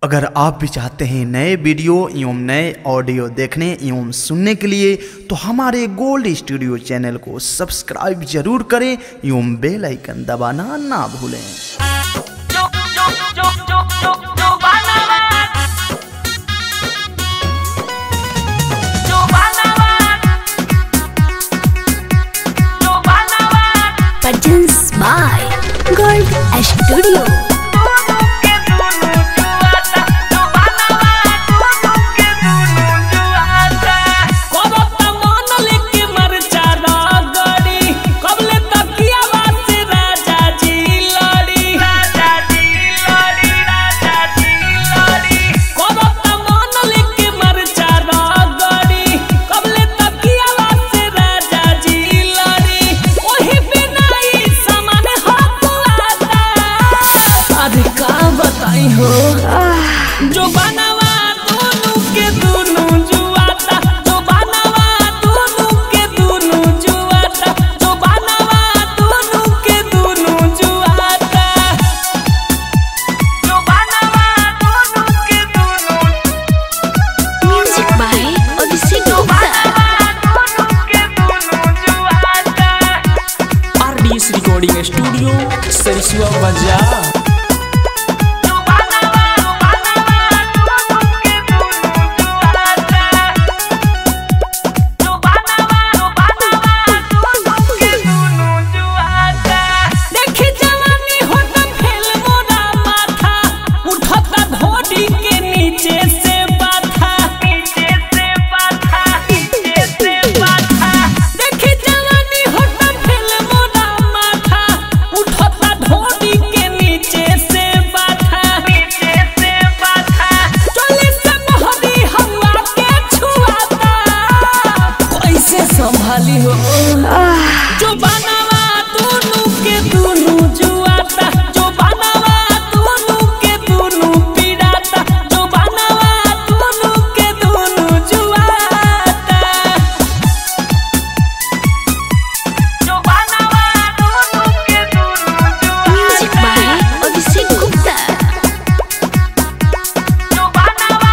अगर आप भी चाहते हैं नए वीडियो एवं नए ऑडियो देखने एवं सुनने के लिए तो हमारे गोल्ड स्टूडियो चैनल को सब्सक्राइब जरूर करें एवं बेल आइकन दबाना ना भूलें। Produced by Gold Studio। जो बनवा दोनों के दोनों जुआता, जो बनवा दोनों के दोनों जुआता, जो बनवा दोनों के दोनों जुआता, जो बनवा दोनों के दोनों। Music by Abhishek Gupta। RDS Recording Studio, Sarasua Bazaar। संभाली हो जो बनवा दोनों के दोनों जुआता, जो बनवा दोनों के दोनों पीड़ाता, जो बनवा दोनों के दोनों जुआता, जो बनवा दोनों के दोनों जुआता। Music by Abhishek Gupta। जो बनवा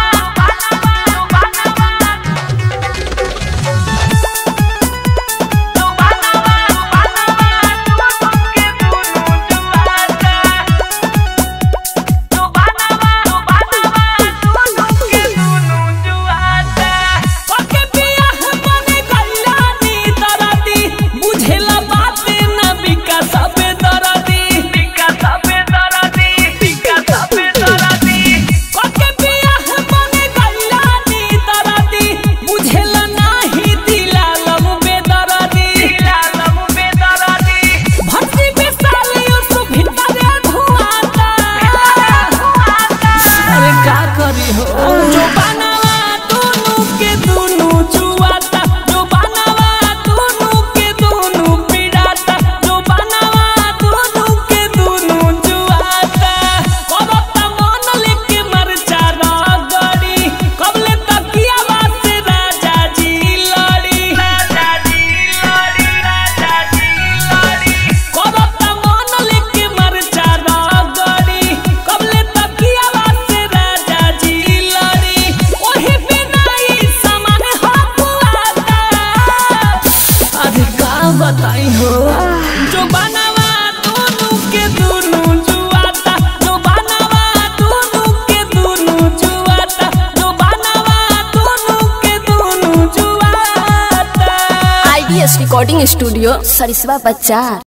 बताई हो जो बनवा दोनों के दोनों जुआता, जो बनवा दोनों के दोनों जुआता, जो बनवा दोनों के दोनों जुआता। RDS Recording Studio, Sarasua Bazaar।